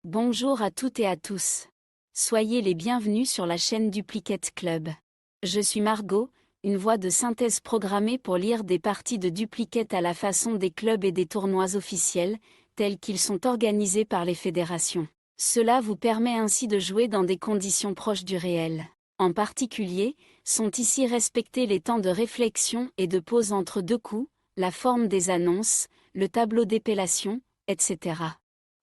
Bonjour à toutes et à tous. Soyez les bienvenus sur la chaîne Duplicate Club. Je suis Margot, une voix de synthèse programmée pour lire des parties de Duplicate à la façon des clubs et des tournois officiels, tels qu'ils sont organisés par les fédérations. Cela vous permet ainsi de jouer dans des conditions proches du réel. En particulier, sont ici respectés les temps de réflexion et de pause entre deux coups, la forme des annonces, le tableau d'épellation, etc.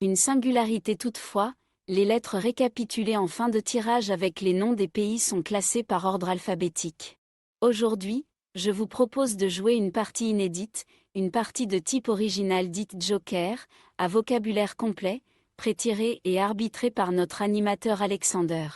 Une singularité toutefois, les lettres récapitulées en fin de tirage avec les noms des pays sont classées par ordre alphabétique. Aujourd'hui, je vous propose de jouer une partie inédite, une partie de type original dite Joker, à vocabulaire complet, pré-tiré et arbitré par notre animateur Alexander.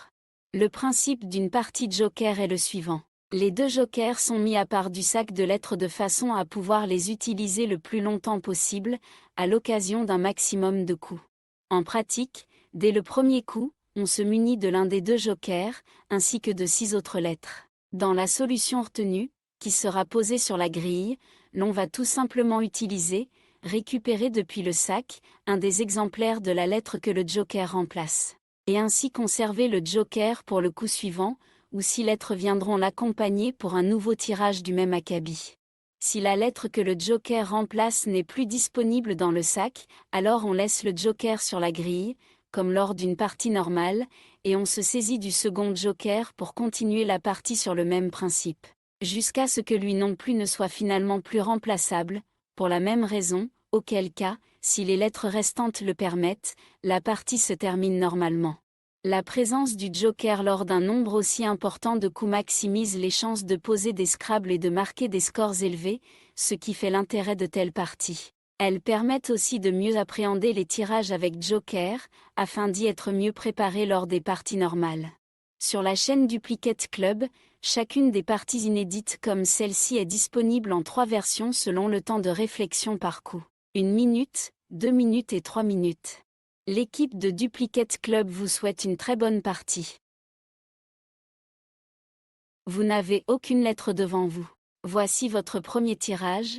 Le principe d'une partie Joker est le suivant. Les deux jokers sont mis à part du sac de lettres de façon à pouvoir les utiliser le plus longtemps possible, à l'occasion d'un maximum de coups. En pratique, dès le premier coup, on se munit de l'un des deux jokers, ainsi que de 6 autres lettres. Dans la solution retenue, qui sera posée sur la grille, l'on va tout simplement récupérer depuis le sac, un des exemplaires de la lettre que le joker remplace. Et ainsi conserver le joker pour le coup suivant, ou 6 lettres viendront l'accompagner pour un nouveau tirage du même acabit. Si la lettre que le joker remplace n'est plus disponible dans le sac, alors on laisse le joker sur la grille, comme lors d'une partie normale, et on se saisit du second joker pour continuer la partie sur le même principe. Jusqu'à ce que lui non plus ne soit finalement plus remplaçable, pour la même raison, auquel cas, si les lettres restantes le permettent, la partie se termine normalement. La présence du joker lors d'un nombre aussi important de coups maximise les chances de poser des Scrabble et de marquer des scores élevés, ce qui fait l'intérêt de telles parties. Elles permettent aussi de mieux appréhender les tirages avec joker, afin d'y être mieux préparé lors des parties normales. Sur la chaîne Duplicate Club, chacune des parties inédites comme celle-ci est disponible en 3 versions selon le temps de réflexion par coup. 1 minute, 2 minutes et 3 minutes. L'équipe de Duplicate Club vous souhaite une très bonne partie. Vous n'avez aucune lettre devant vous. Voici votre premier tirage.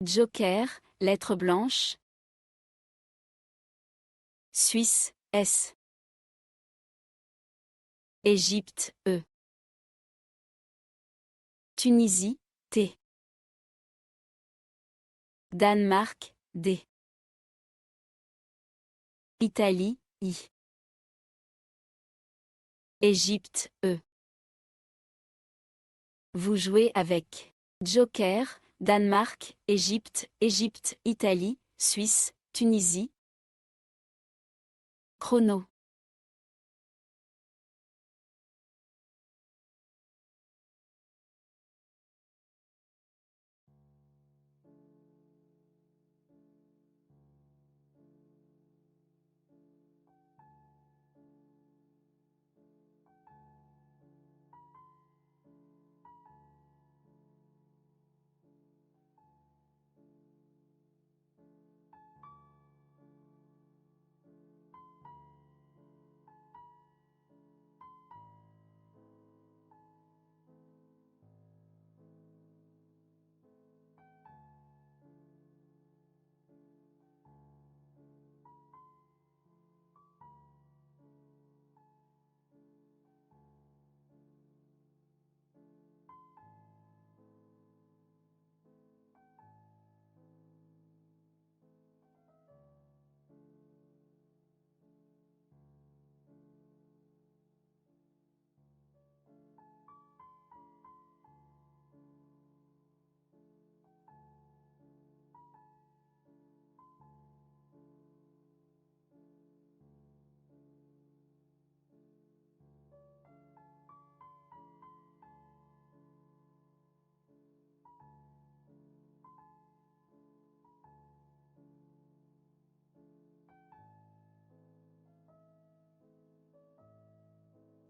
Joker, lettre blanche. Suisse, S. Égypte, E. Tunisie, T. Danemark, D. Italie, I. Égypte, E. Vous jouez avec Joker, Danemark, Égypte, Italie, Suisse, Tunisie. Chrono.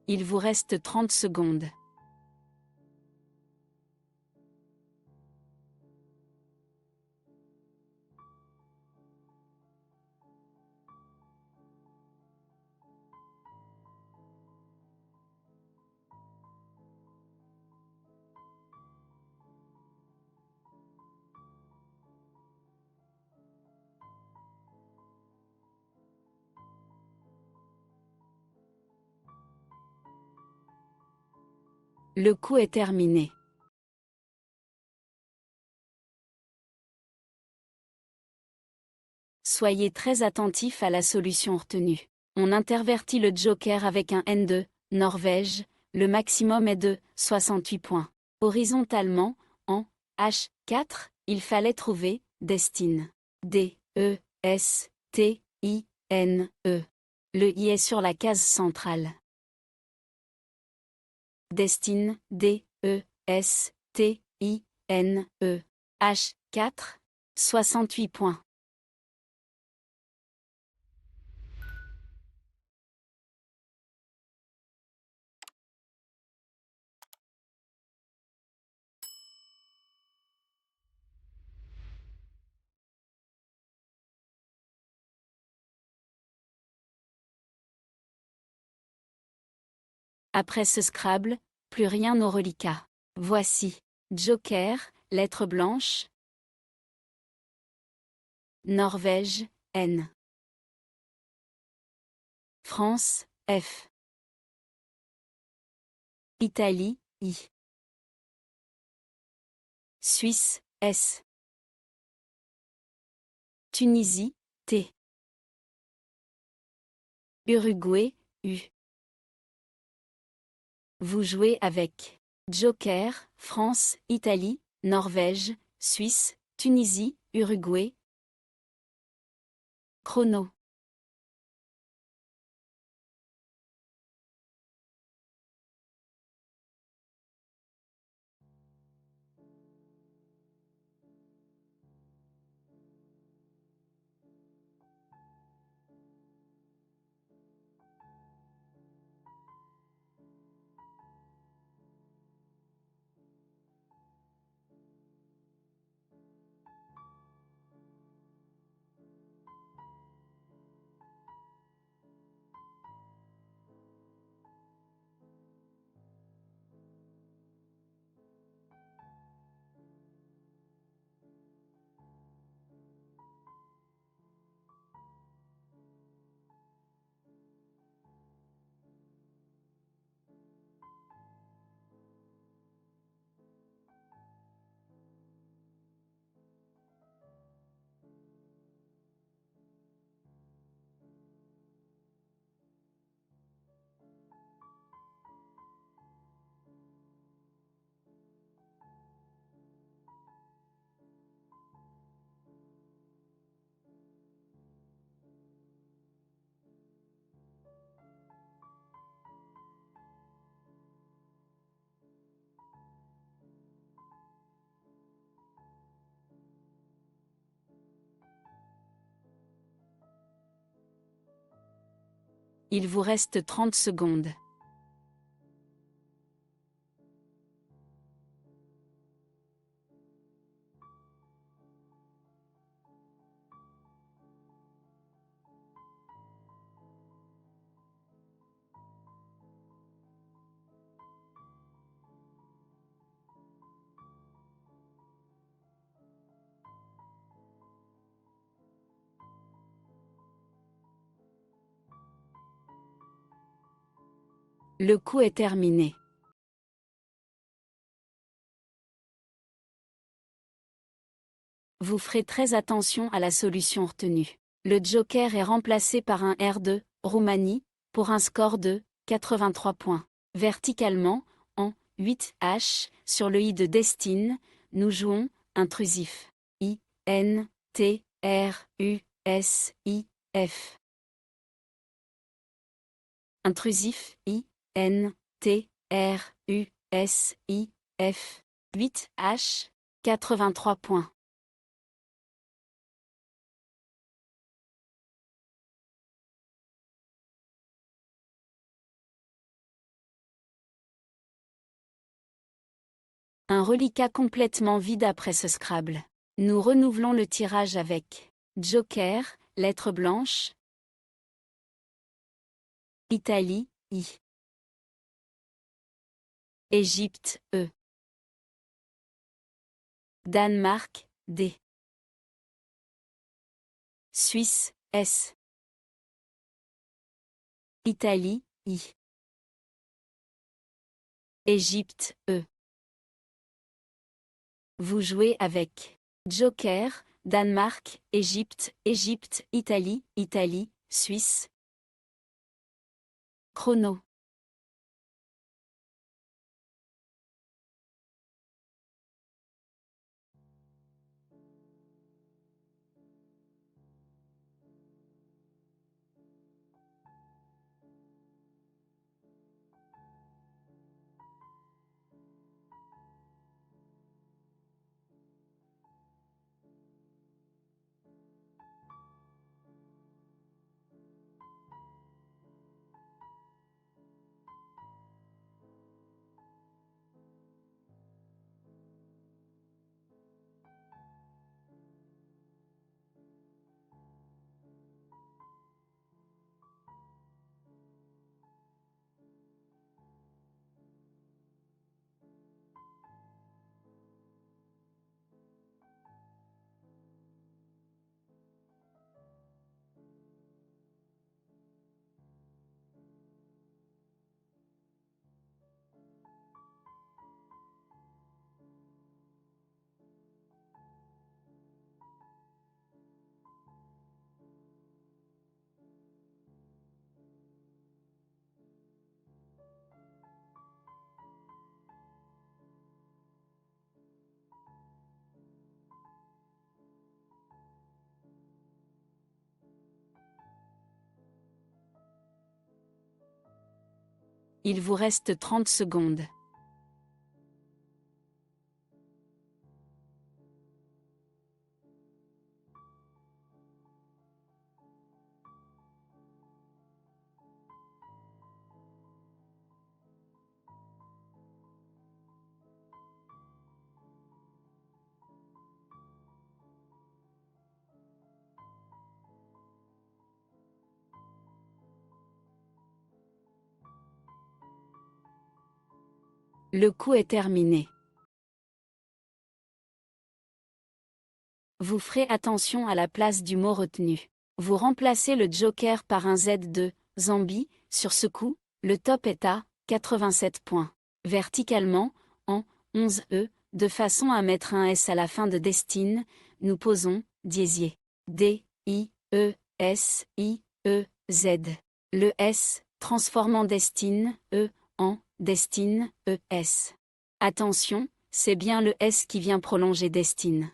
Il vous reste 30 secondes. Le coup est terminé. Soyez très attentif à la solution retenue. On intervertit le joker avec un N2, Norvège, le maximum est de 68 points. Horizontalement, en H4, il fallait trouver Destine. D-E-S-T-I-N-E. Le I est sur la case centrale. Destine, D-E-S-T-I-N-E. H4, 68 points. Après ce Scrabble, plus rien au reliquat. Voici. Joker, lettre blanche. Norvège, N. France, F. Italie, I. Suisse, S. Tunisie, T. Uruguay, U. Vous jouez avec Joker, France, Italie, Norvège, Suisse, Tunisie, Uruguay. Chrono. Il vous reste 30 secondes. Le coup est terminé. Vous ferez très attention à la solution retenue. Le joker est remplacé par un R2, Roumanie, pour un score de 83 points. Verticalement, en 8H, sur le I de Destine, nous jouons intrusif. I, N, T, R, U, S, I, F. Intrusif, I, N, T, R, U, S, I, F. 8H, 83 points. Un reliquat complètement vide après ce Scrabble. Nous renouvelons le tirage avec Joker, lettre blanche. Italie, I. Égypte, E. Danemark, D. Suisse, S. Italie, I. Égypte, E. Vous jouez avec Joker, Danemark, Égypte, Égypte, Italie, Italie, Suisse. Chrono. Il vous reste 30 secondes. Le coup est terminé. Vous ferez attention à la place du mot retenu. Vous remplacez le joker par un Z2, Zambie, sur ce coup, le top est à 87 points. Verticalement, en 11E, de façon à mettre un S à la fin de Destine, nous posons diésier. D, I, E, S, I, E, Z. Le S, transformant Destine, E, en Destine, E, S. Attention, c'est bien le S qui vient prolonger Destine.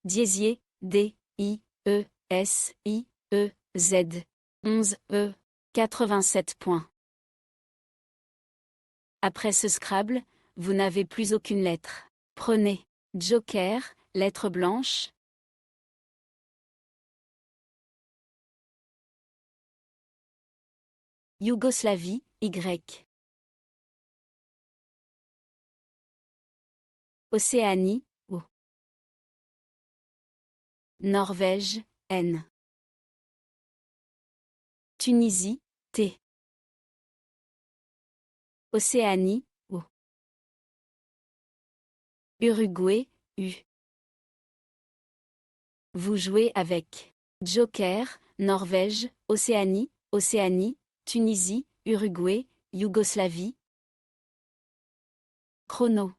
Diésier, D, I, E, S, I, E, Z. 11E, 87 points. Après ce Scrabble, vous n'avez plus aucune lettre. Prenez Joker, lettre blanche. Yougoslavie, Y. Océanie, O. Norvège, N. Tunisie, T. Océanie, O. Uruguay, U. Vous jouez avec Joker, Norvège, Océanie, Océanie, Tunisie, Uruguay, Yougoslavie. Chrono.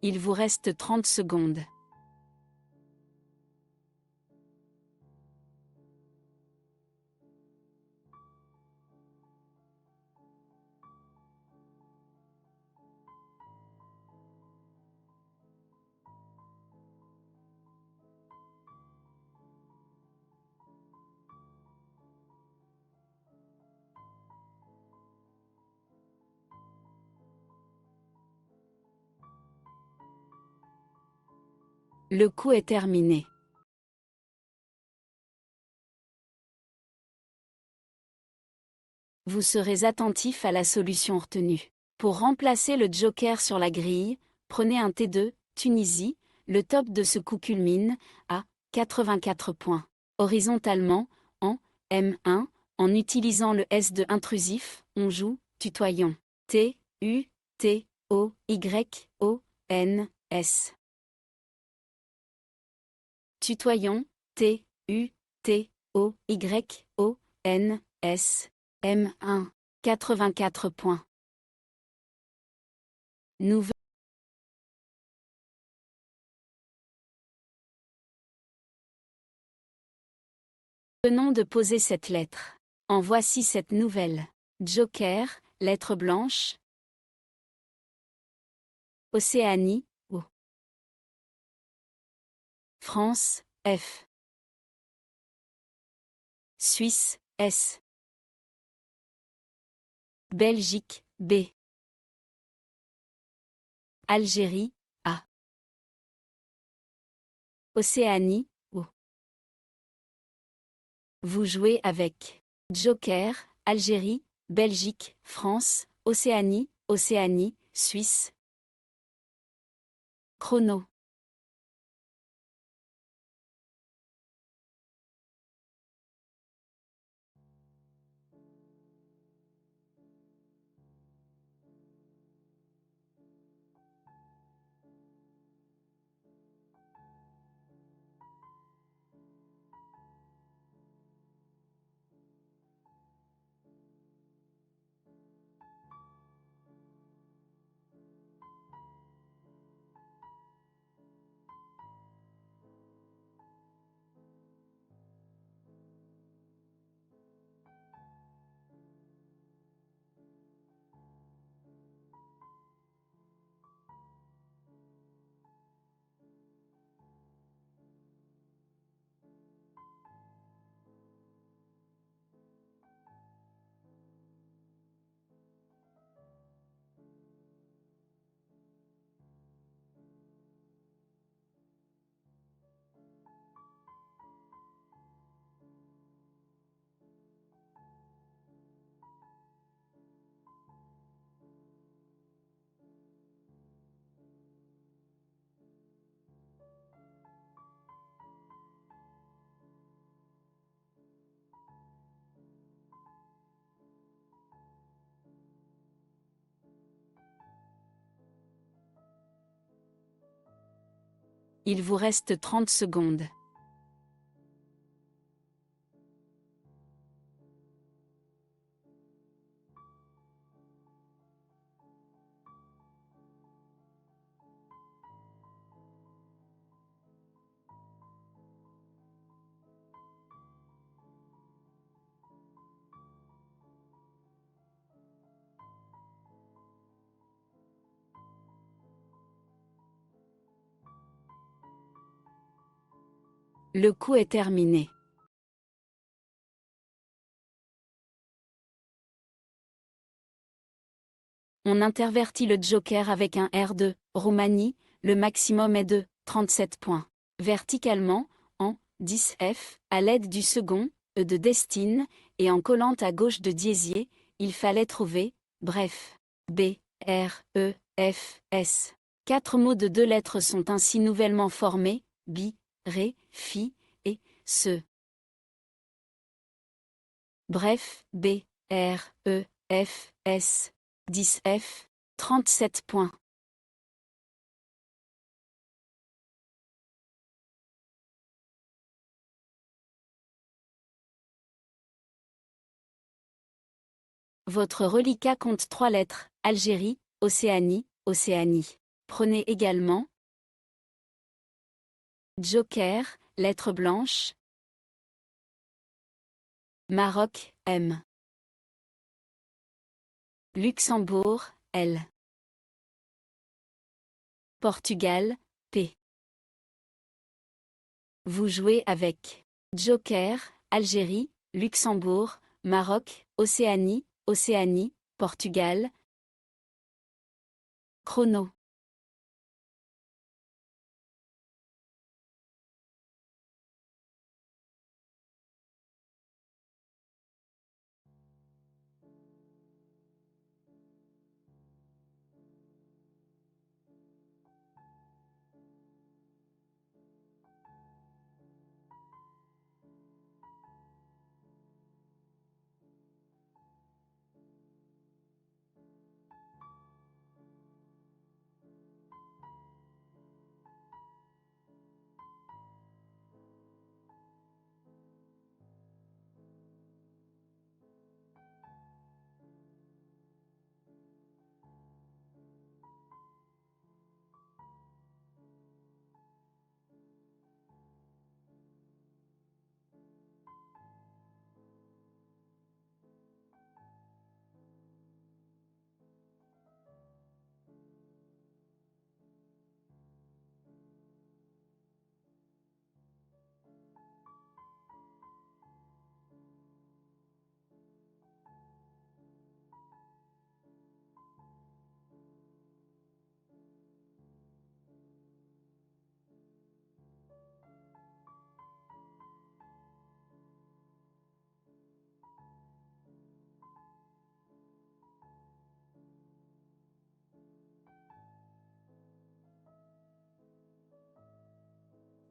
Il vous reste 30 secondes. Le coup est terminé. Vous serez attentif à la solution retenue. Pour remplacer le joker sur la grille, prenez un T2, Tunisie, le top de ce coup culmine, à 84 points. Horizontalement, en M1, en utilisant le S de intrusif, on joue, tutoyons. T, U, T, O, Y, O, N, S. Tutoyons, T, U, T, O, Y, O, N, S. M1. 84 points. Nous venons de poser cette lettre. En voici cette nouvelle. Joker, lettre blanche. Océanie, O. France, F. Suisse, S. Belgique, B. Algérie, A. Océanie, O. Vous jouez avec Joker, Algérie, Belgique, France, Océanie, Océanie, Suisse. Chrono. Il vous reste 30 secondes. Le coup est terminé. On intervertit le joker avec un R2, Roumanie, le maximum est de 37 points. Verticalement, en 10F, à l'aide du second, E de Destine, et en collant à gauche de Diésier, il fallait trouver, bref, B, R, E, F, S. 4 mots de 2 lettres sont ainsi nouvellement formés, Bi, Ré, Fi, et Se. Bref, B, R, E, F, S. 10F, 37 points. Votre reliquat compte 3 lettres, Algérie, Océanie, Océanie. Prenez également Joker, lettre blanche. Maroc, M. Luxembourg, L. Portugal, P. Vous jouez avec Joker, Algérie, Luxembourg, Maroc, Océanie, Océanie, Portugal. Chrono.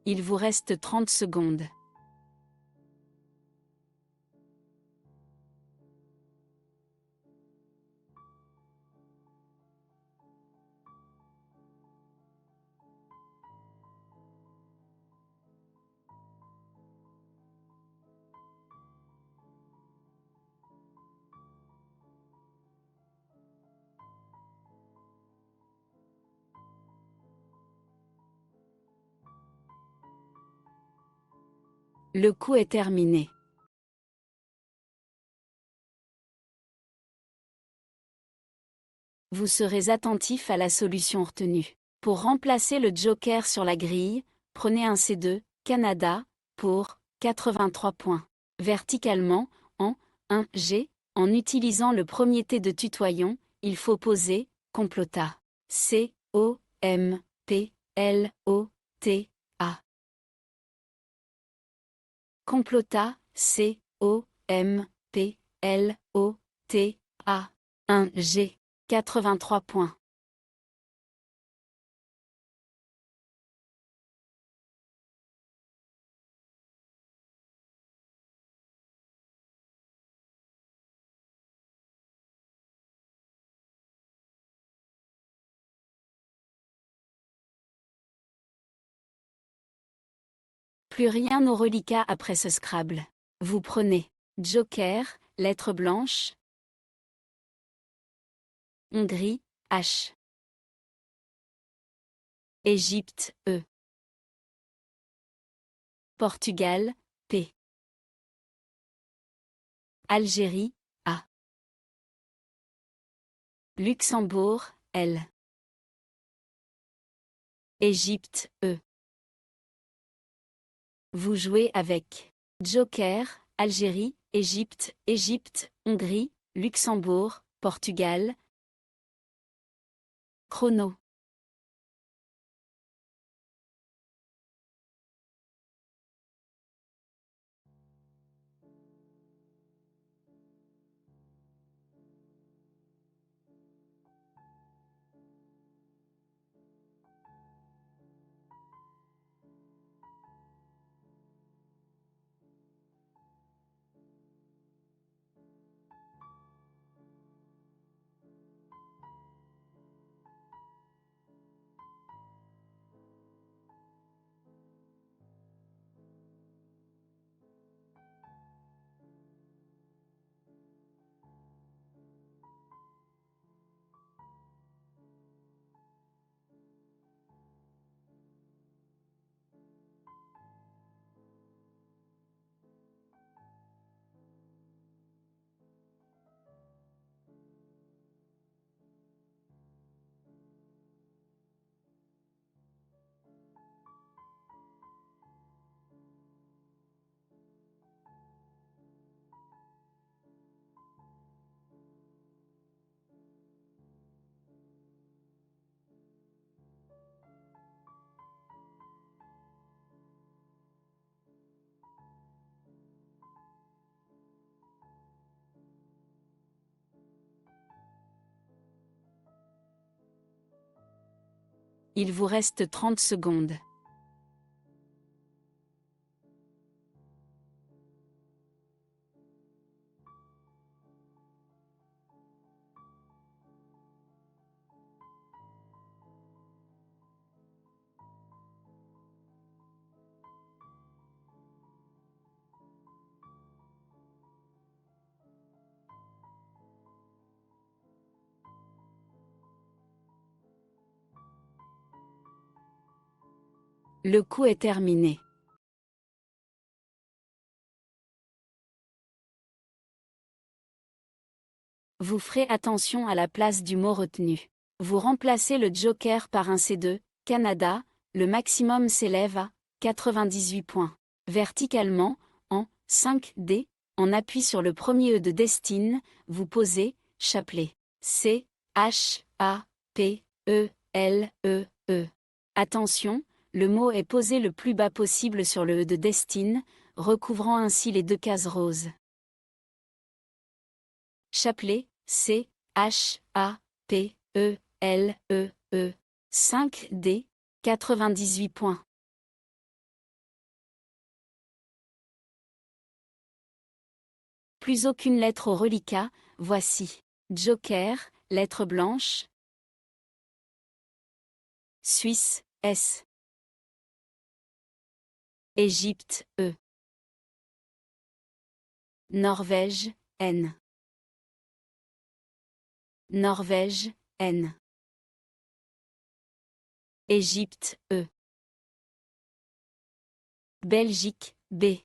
Il vous reste 30 secondes. Le coup est terminé. Vous serez attentif à la solution retenue. Pour remplacer le joker sur la grille, prenez un C2, Canada, pour 83 points. Verticalement, en 1G, en utilisant le premier T de tutoyon, il faut poser complota. C-O-M-P-L-O-T-A. Complota, C-O-M-P-L-O-T-A. 1G. 83 points. Plus rien au reliquat après ce Scrabble. Vous prenez Joker, lettre blanche. Hongrie, H. Égypte, E. Portugal, P. Algérie, A. Luxembourg, L. Égypte, E. Vous jouez avec Joker, Algérie, Égypte, Égypte, Hongrie, Luxembourg, Portugal. Chrono. Il vous reste 30 secondes. Le coup est terminé. Vous ferez attention à la place du mot retenu. Vous remplacez le joker par un C2, Canada, le maximum s'élève à 98 points. Verticalement, en 5D, en appui sur le premier E de Destine, vous posez chapelet. C, H, A, P, E, L, E, E. Attention, le mot est posé le plus bas possible sur le E de Destine, recouvrant ainsi les deux cases roses. Chapelet, C, H, A, P, E, L, E, E. 5D, 98 points. Plus aucune lettre au reliquat, voici. Joker, lettre blanche. Suisse, S. Égypte, E. Norvège, N. Norvège, N. Égypte, E. Belgique, B.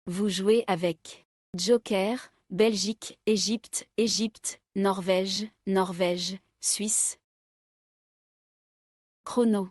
Vous jouez avec Joker, Belgique, Égypte, Égypte, Norvège, Norvège, Suisse. Chrono.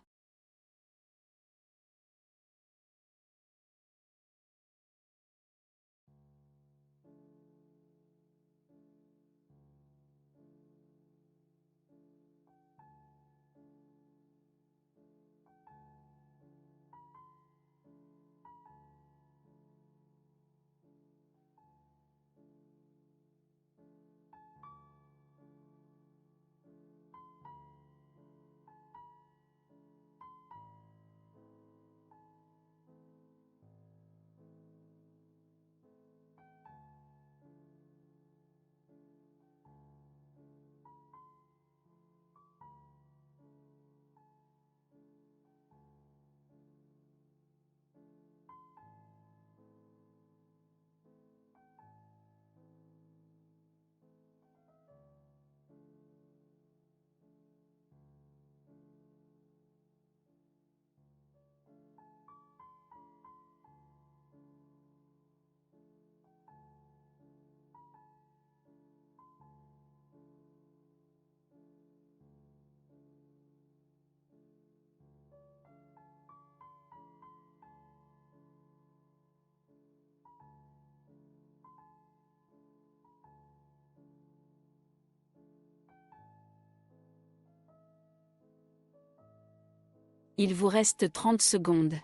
Il vous reste 30 secondes.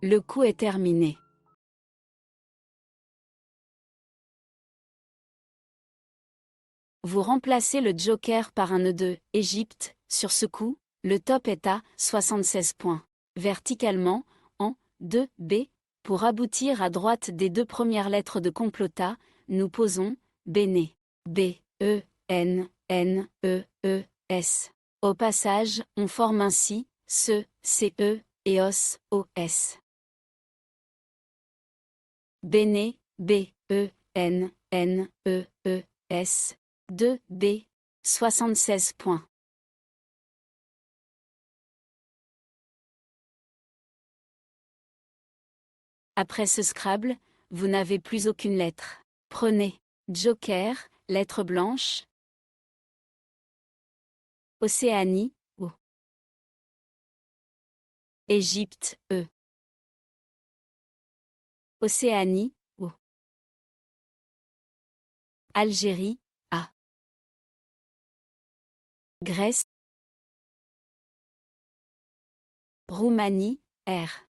Le coup est terminé. Vous remplacez le joker par un nœud de Égypte. Sur ce coup, le top est à 76 points. Verticalement, en 2B, pour aboutir à droite des deux premières lettres de Complota, nous posons Béné. B, E, N, N, E, E, S. Au passage, on forme ainsi ce, C, E, et os, O, S. Béné, B, E, N, N, E, E, S. 2B, 76 points. Après ce Scrabble, vous n'avez plus aucune lettre. Prenez Joker, lettre blanche. Océanie, ou Égypte, E. Océanie, O. Algérie, A. Grèce, Roumanie, R.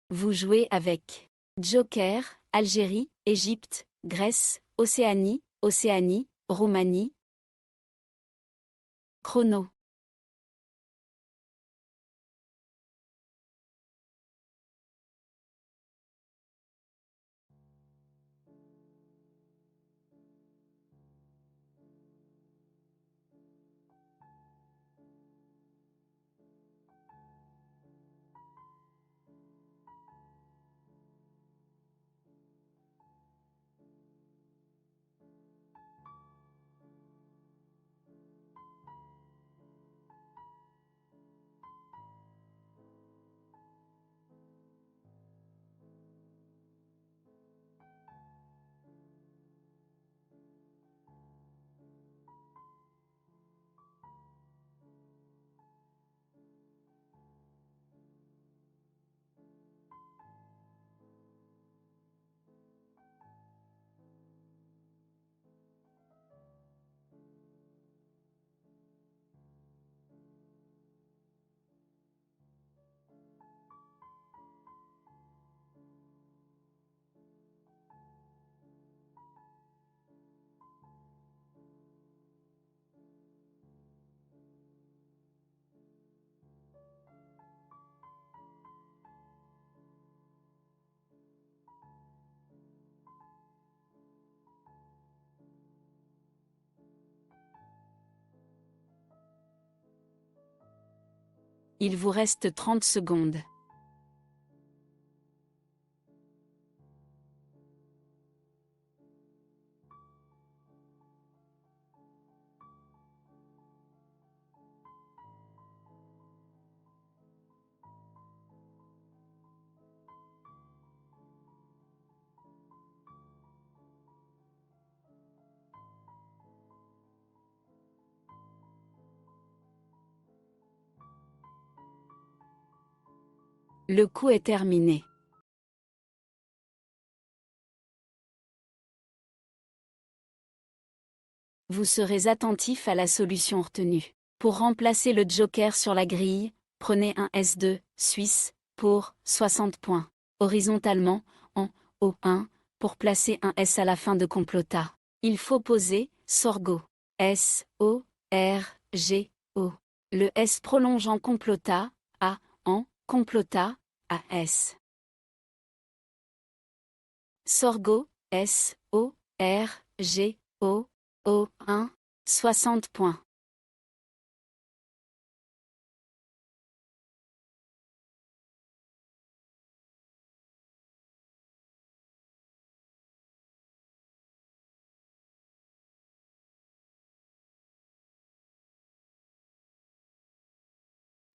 Vous jouez avec Joker, Algérie, Égypte, Grèce, Océanie, Océanie, Roumanie. Chrono. Il vous reste 30 secondes. Le coup est terminé. Vous serez attentif à la solution retenue. Pour remplacer le joker sur la grille, prenez un S2, Suisse, pour 60 points. Horizontalement, en O1, pour placer un S à la fin de complota. Il faut poser Sorgo. S, O, R, G, O. Le S prolonge en complota, A, en complota, A, S. Sorgo, S, O, R, G, O, O1, 60 points.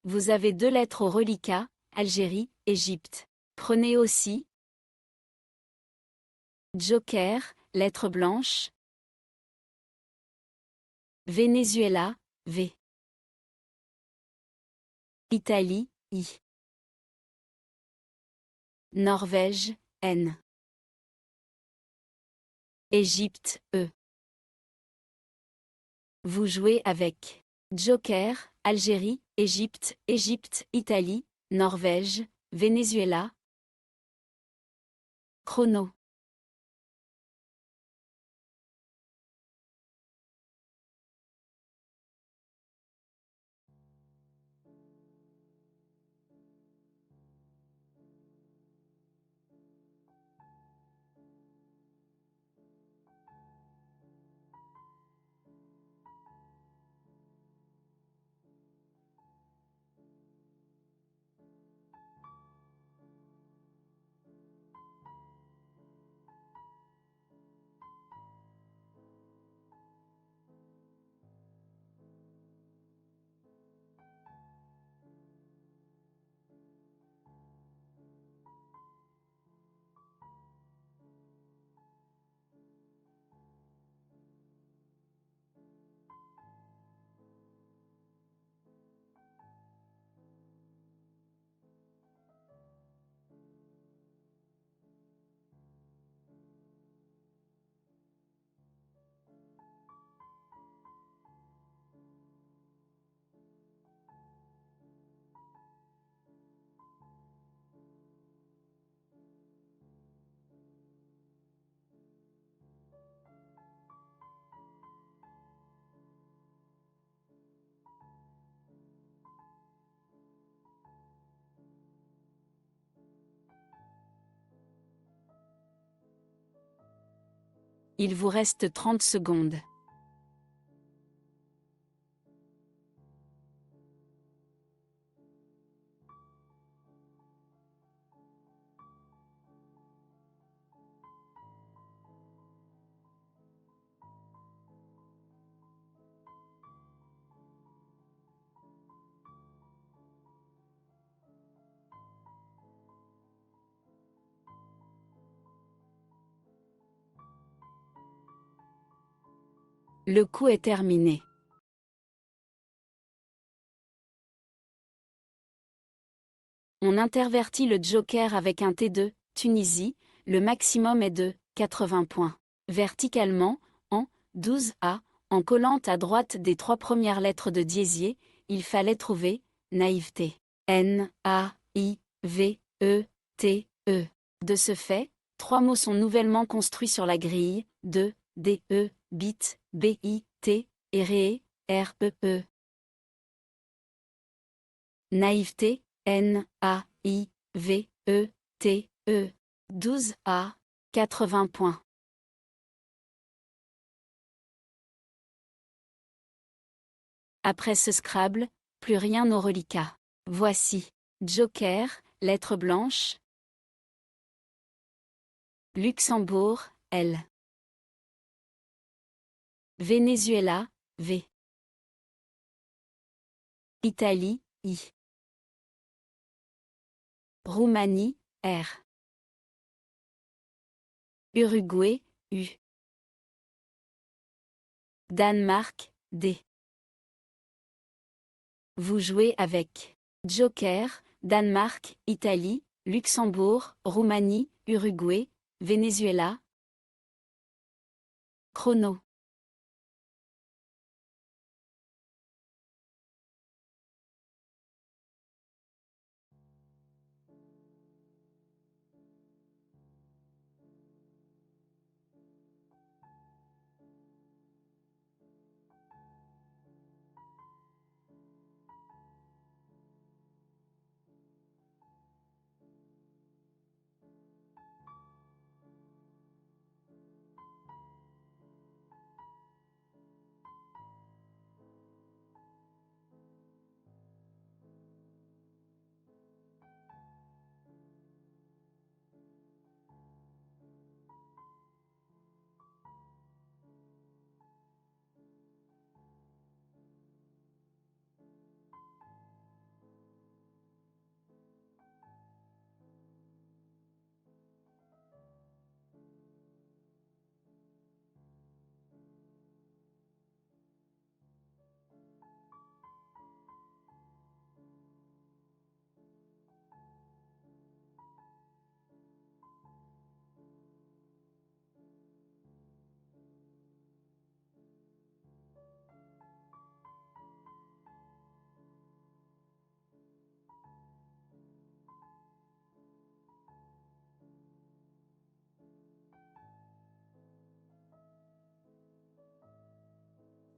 Vous avez 2 lettres au reliquat, Algérie, Égypte. Prenez aussi Joker, lettre blanche. Venezuela, V. Italie, I. Norvège, N. Égypte, E. Vous jouez avec Joker, Algérie, Égypte, Égypte, Italie, Norvège, Venezuela. Chrono. Il vous reste 30 secondes. Le coup est terminé. On intervertit le joker avec un T2, Tunisie, le maximum est de 80 points. Verticalement, en 12A, en collant à droite des 3 premières lettres de diésier, il fallait trouver naïveté. N-A-I-V-E-T-E. De ce fait, 3 mots sont nouvellement construits sur la grille, de, D-E, bit, B-I-T, et ré, R-E-E. Naïveté, N-A-I-V-E-T-E. 12A, 80 points. Après ce Scrabble, plus rien au reliquat. Voici. Joker, lettre blanche. Luxembourg, L. Venezuela, V. Italie, I. Roumanie, R. Uruguay, U. Danemark, D. Vous jouez avec Joker, Danemark, Italie, Luxembourg, Roumanie, Uruguay, Venezuela. Chrono.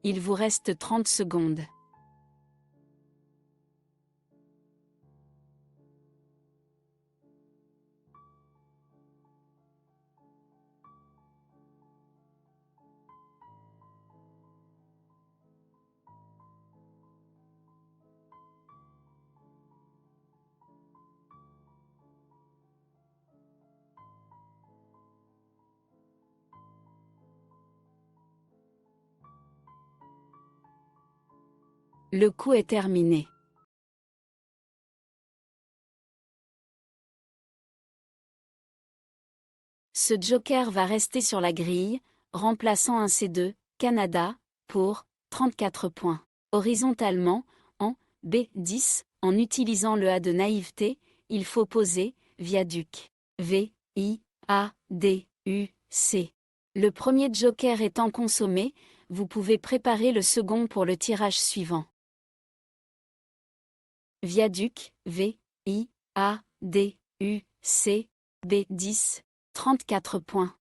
Il vous reste 30 secondes. Le coup est terminé. Ce joker va rester sur la grille, remplaçant un C2, Canada, pour 34 points. Horizontalement, en B10, en utilisant le A de naïveté, il faut poser viaduc. V-I-A-D-U-C. Le premier joker étant consommé, vous pouvez préparer le second pour le tirage suivant. Viaduc, V-I-A-D-U-C, B10, 34 points.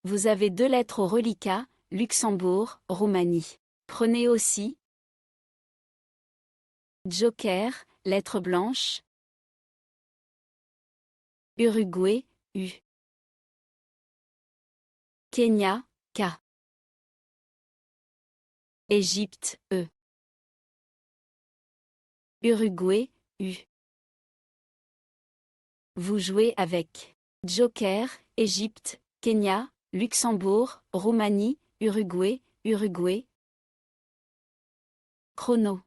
Vous avez 2 lettres au reliquat, Luxembourg, Roumanie. Prenez aussi Joker, lettre blanche, Uruguay, U. Kenya, K. Égypte, E. Uruguay, U. Vous jouez avec Joker, Égypte, Kenya, Luxembourg, Roumanie, Uruguay, Uruguay. Chrono.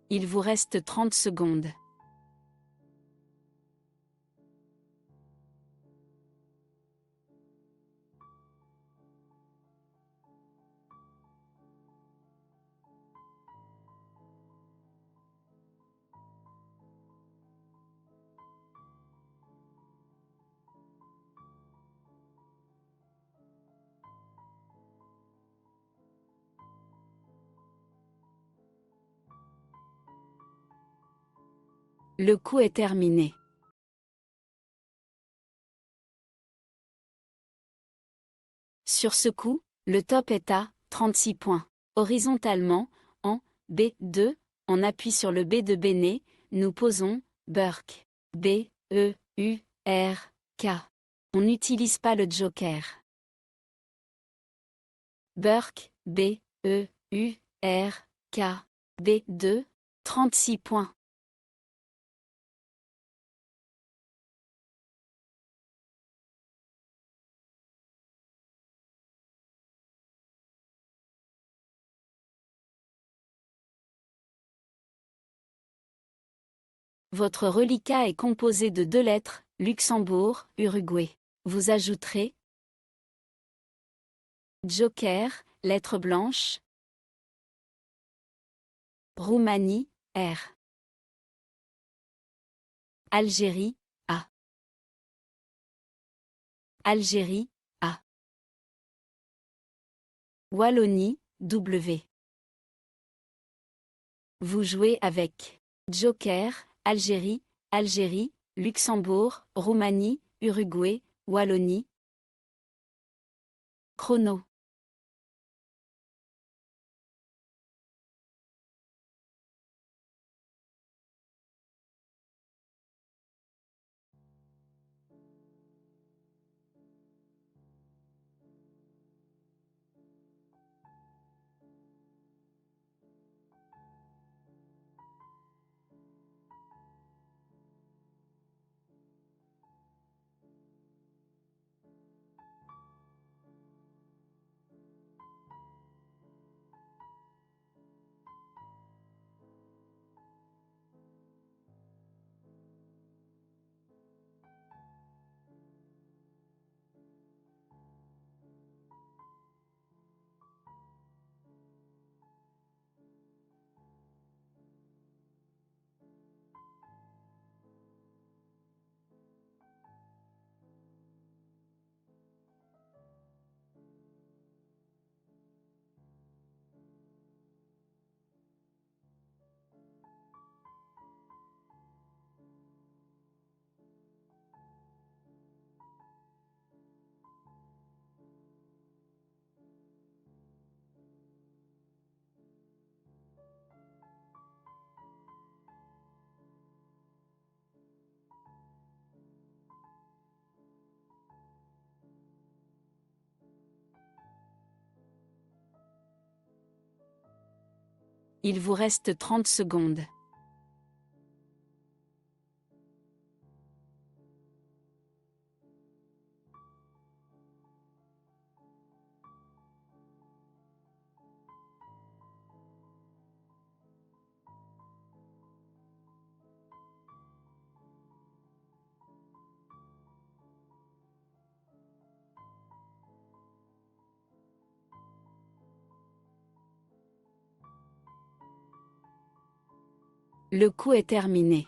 Il vous reste 30 secondes. Le coup est terminé. Sur ce coup, le top est à 36 points. Horizontalement, en B2, on appuie sur le B de Béné, nous posons Burke. B, E, U, R, K. On n'utilise pas le joker. Burke, B, E, U, R, K. B2, 36 points. Votre reliquat est composé de 2 lettres, Luxembourg, Uruguay. Vous ajouterez Joker, lettre blanche, Roumanie, R. Algérie, A. Algérie, A. Wallonie, W. Vous jouez avec Joker, Algérie, Algérie, Luxembourg, Roumanie, Uruguay, Wallonie. Chrono. Il vous reste 30 secondes. Le coup est terminé.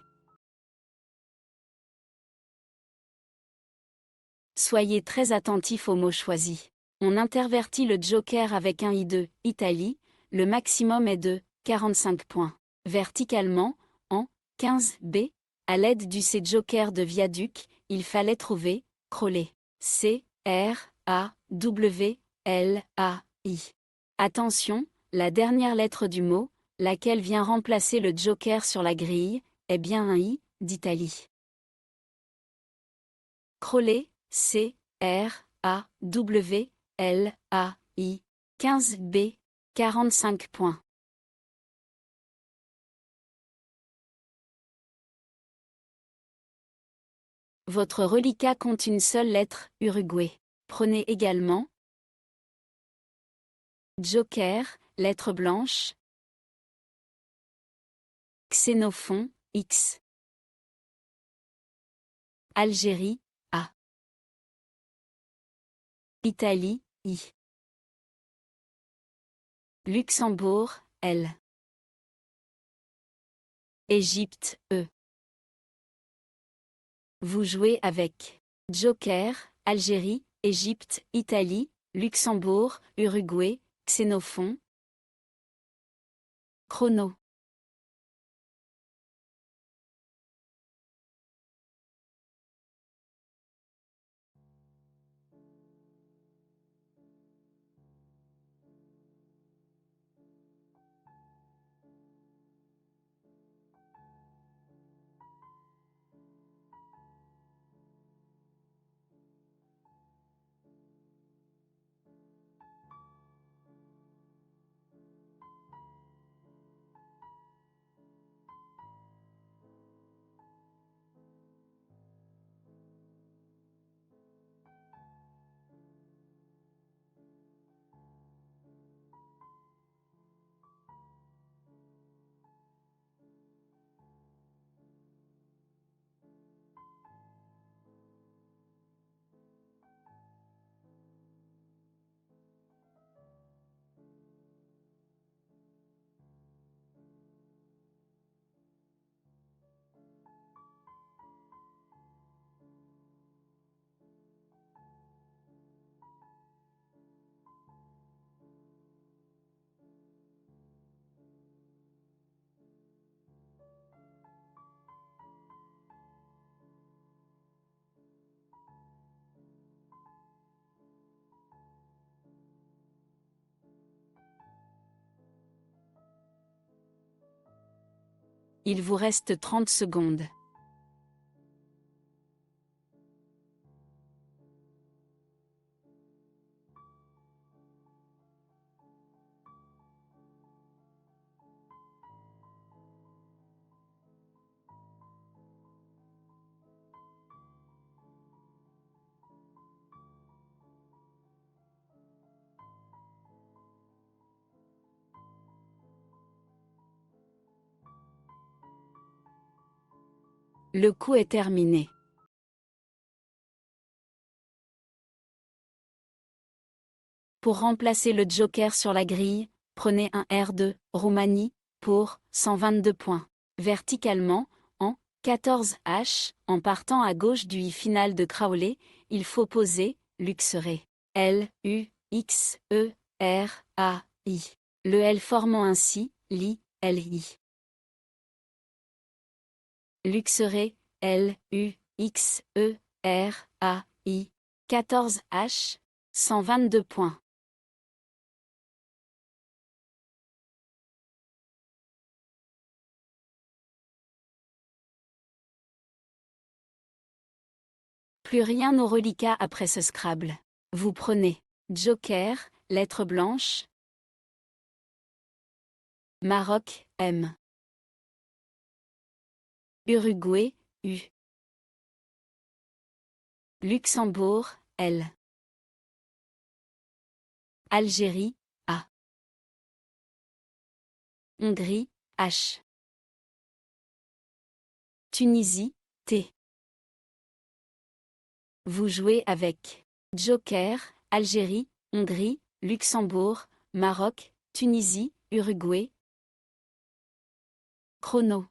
Soyez très attentif aux mots choisis. On intervertit le joker avec un i de Italie, le maximum est de 45 points. Verticalement, en 15b, à l'aide du C joker de viaduc, il fallait trouver Crowley. C, R, A, W, L, A, I. Attention, la dernière lettre du mot, laquelle vient remplacer le joker sur la grille, est bien un I, d'Italie. Crowley, C, R, A, W, L, A, I, 15b, 45 points. Votre reliquat compte une seule lettre, Uruguay. Prenez également Joker, lettre blanche, Xénophon, X. Algérie, A. Italie, I. Luxembourg, L. Égypte, E. Vous jouez avec Joker, Algérie, Égypte, Italie, Luxembourg, Uruguay, Xénophon. Chrono. Il vous reste 30 secondes. Le coup est terminé. Pour remplacer le joker sur la grille, prenez un R de Roumanie pour 122 points. Verticalement, en 14H, en partant à gauche du I final de Crowley, il faut poser Luxeuret. L, U, X, E, R, A, I. Le L formant ainsi Li, L, I. Luxeuret, L, U, X, E, R, A, I. 14H, 122 points. Plus rien au reliquat après ce Scrabble. Vous prenez Joker, lettre blanche, Maroc, M. Uruguay, U. Luxembourg, L. Algérie, A. Hongrie, H. Tunisie, T. Vous jouez avec Joker, Algérie, Hongrie, Luxembourg, Maroc, Tunisie, Uruguay. Chrono.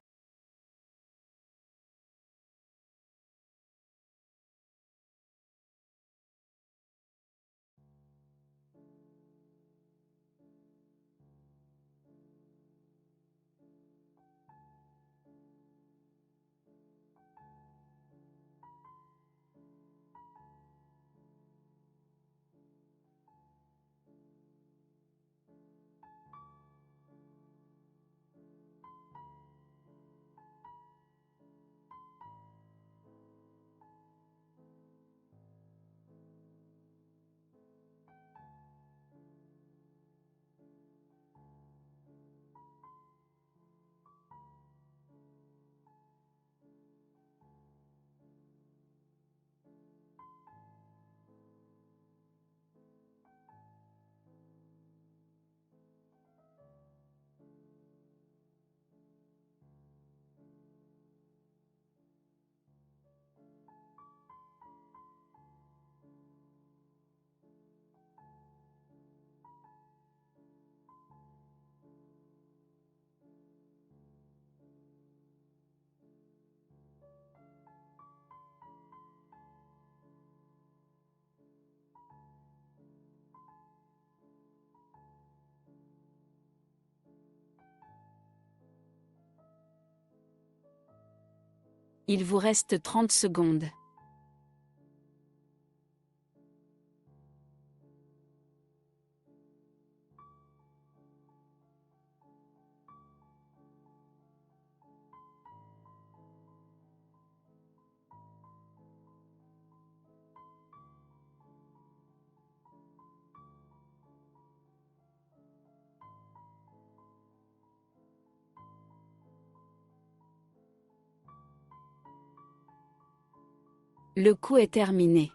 Il vous reste 30 secondes. Le coup est terminé.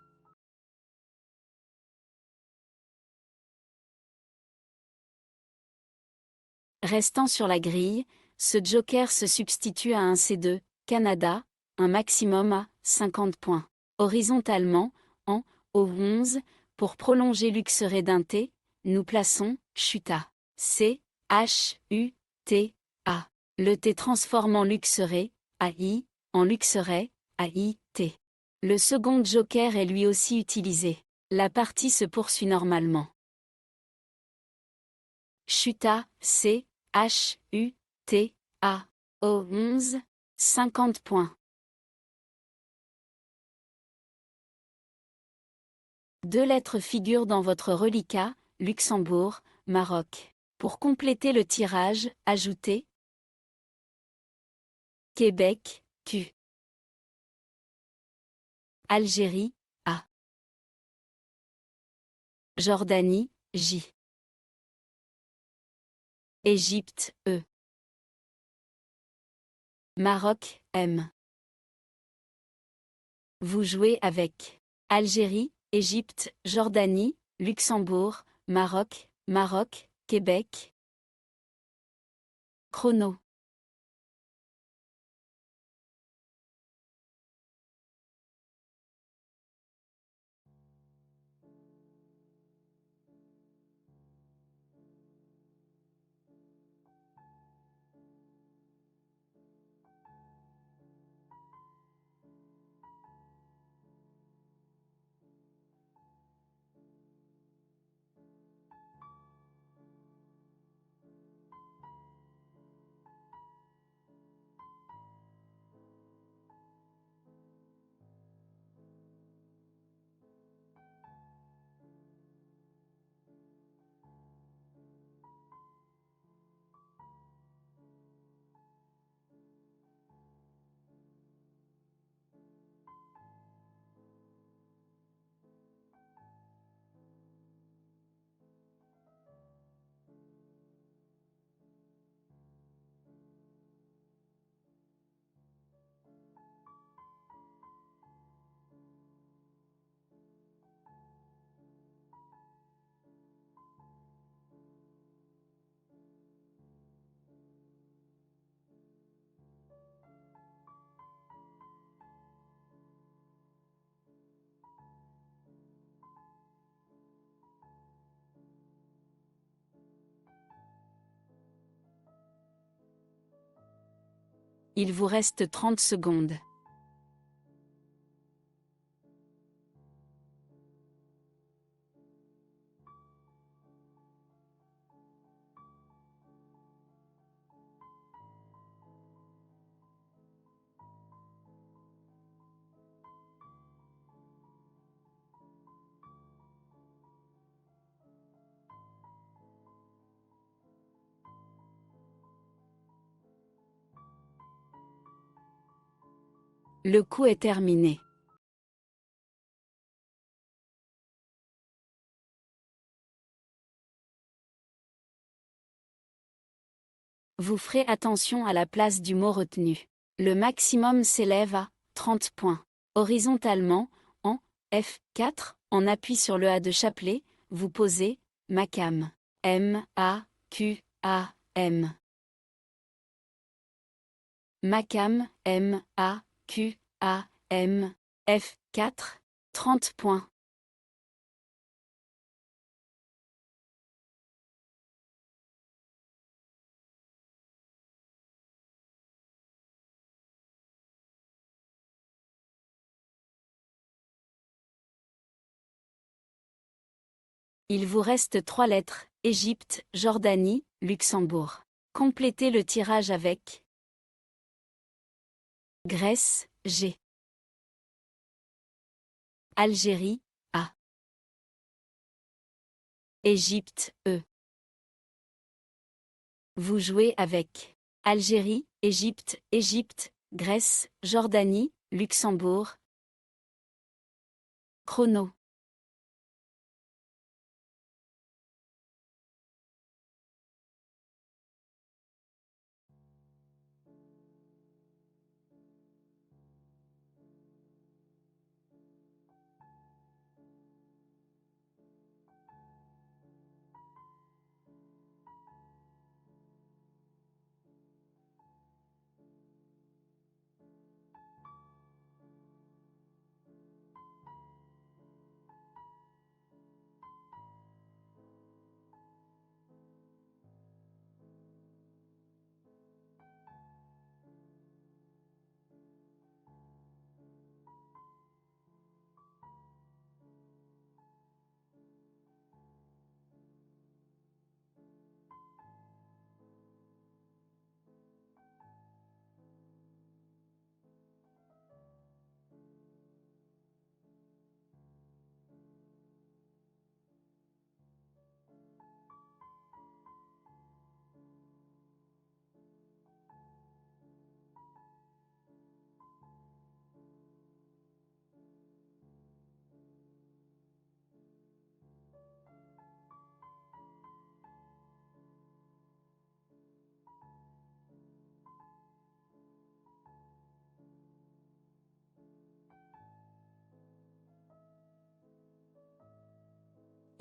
Restant sur la grille, ce joker se substitue à un C2, Canada, un maximum à 50 points. Horizontalement, en O11, pour prolonger luxeret d'un T, nous plaçons chuta. C, H, U, T, A. Le T transforme en luxeret, AI, en luxeret, AI, T. Le second joker est lui aussi utilisé. La partie se poursuit normalement. Chuta, C, H, U, T, A, O11, 50 points. Deux lettres figurent dans votre reliquat, Luxembourg, Maroc. Pour compléter le tirage, ajoutez Québec, Q. Algérie, A. Jordanie, J. Égypte, E. Maroc, M. Vous jouez avec Algérie, Égypte, Jordanie, Luxembourg, Maroc, Québec. Chrono. Il vous reste 30 secondes. Le coup est terminé. Vous ferez attention à la place du mot retenu. Le maximum s'élève à 30 points. Horizontalement, en F4, en appui sur le A de chapelet, vous posez MACAM. M-A-Q-A-M. MACAM, M-A-Q-A-M. F4, 30 points. Il vous reste 3 lettres, Égypte, Jordanie, Luxembourg. Complétez le tirage avec Grèce, G. Algérie, A. Égypte, E. Vous jouez avec Algérie, Égypte, Égypte, Grèce, Jordanie, Luxembourg. Chrono.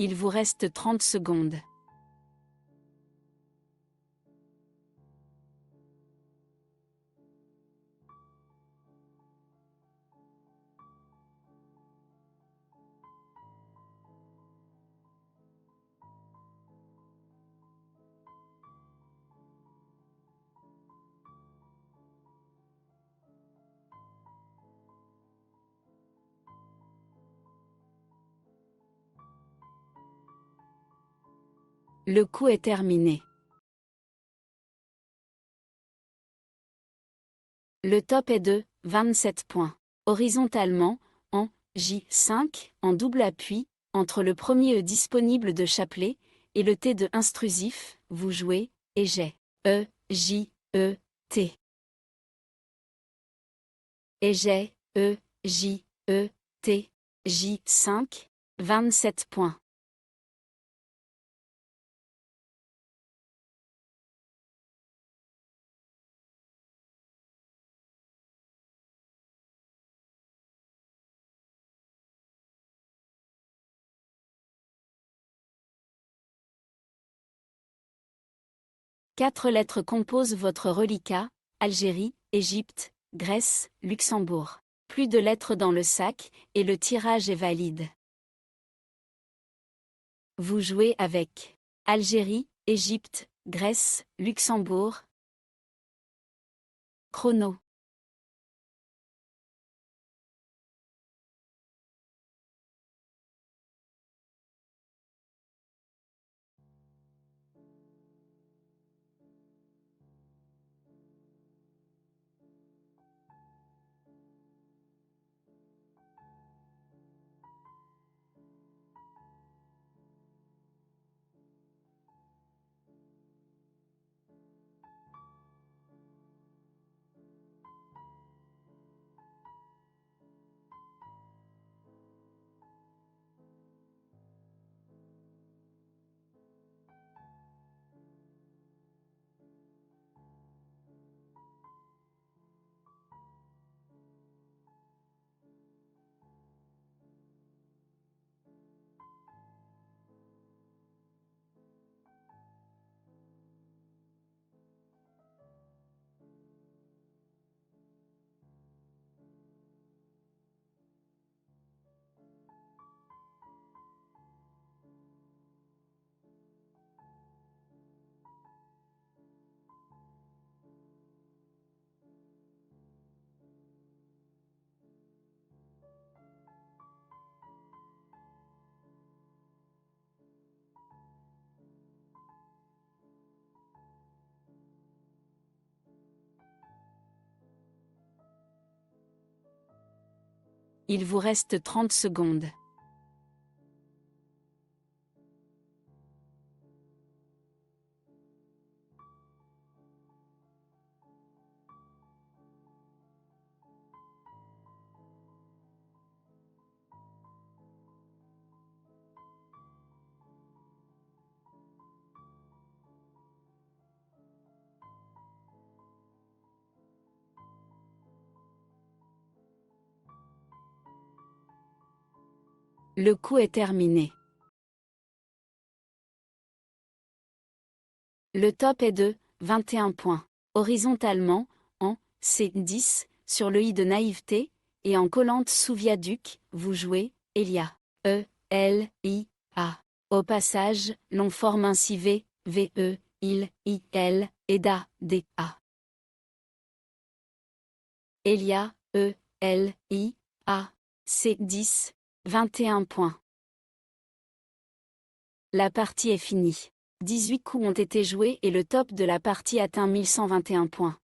Il vous reste 30 secondes. Le coup est terminé. Le top est de 27 points. Horizontalement, en J5, en double appui, entre le premier E disponible de chapelet et le T de intrusif, vous jouez et j'ai E, J, E, T. Et j'ai E, J, E, T, J5, 27 points. Quatre lettres composent votre reliquat, Algérie, Égypte, Grèce, Luxembourg. Plus de lettres dans le sac, et le tirage est valide. Vous jouez avec Algérie, Égypte, Grèce, Luxembourg. Chrono. Il vous reste 30 secondes. Le coup est terminé. Le top est de 21 points. Horizontalement, en C10, sur le i de naïveté, et en collante sous viaduc, vous jouez Elia. E, L, I, A. Au passage, l'on forme ainsi V, V, E, il, I, L, et DA, D, A. Elia, E, L, I, A. C10, 21 points. La partie est finie. 18 coups ont été joués et le top de la partie atteint 1121 points.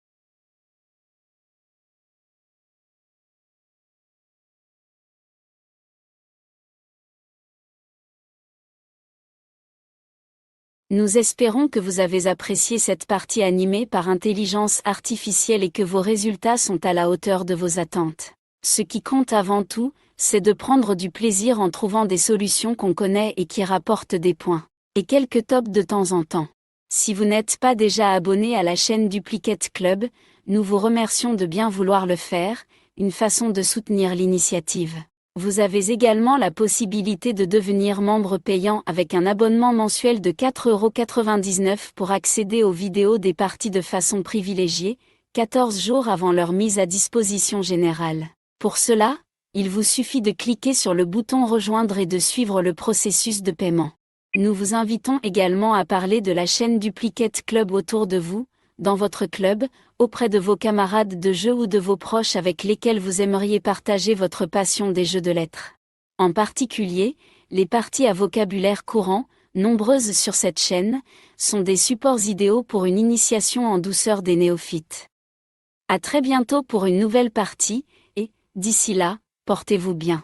Nous espérons que vous avez apprécié cette partie animée par intelligence artificielle et que vos résultats sont à la hauteur de vos attentes. Ce qui compte avant tout, c'est de prendre du plaisir en trouvant des solutions qu'on connaît et qui rapportent des points. Et quelques tops de temps en temps. Si vous n'êtes pas déjà abonné à la chaîne Duplicate Club, nous vous remercions de bien vouloir le faire, une façon de soutenir l'initiative. Vous avez également la possibilité de devenir membre payant avec un abonnement mensuel de 4,99 € pour accéder aux vidéos des parties de façon privilégiée, 14 jours avant leur mise à disposition générale. Pour cela, il vous suffit de cliquer sur le bouton Rejoindre et de suivre le processus de paiement. Nous vous invitons également à parler de la chaîne Duplicate Club autour de vous, dans votre club, auprès de vos camarades de jeu ou de vos proches avec lesquels vous aimeriez partager votre passion des jeux de lettres. En particulier, les parties à vocabulaire courant, nombreuses sur cette chaîne, sont des supports idéaux pour une initiation en douceur des néophytes. À très bientôt pour une nouvelle partie, et, d'ici là, portez-vous bien.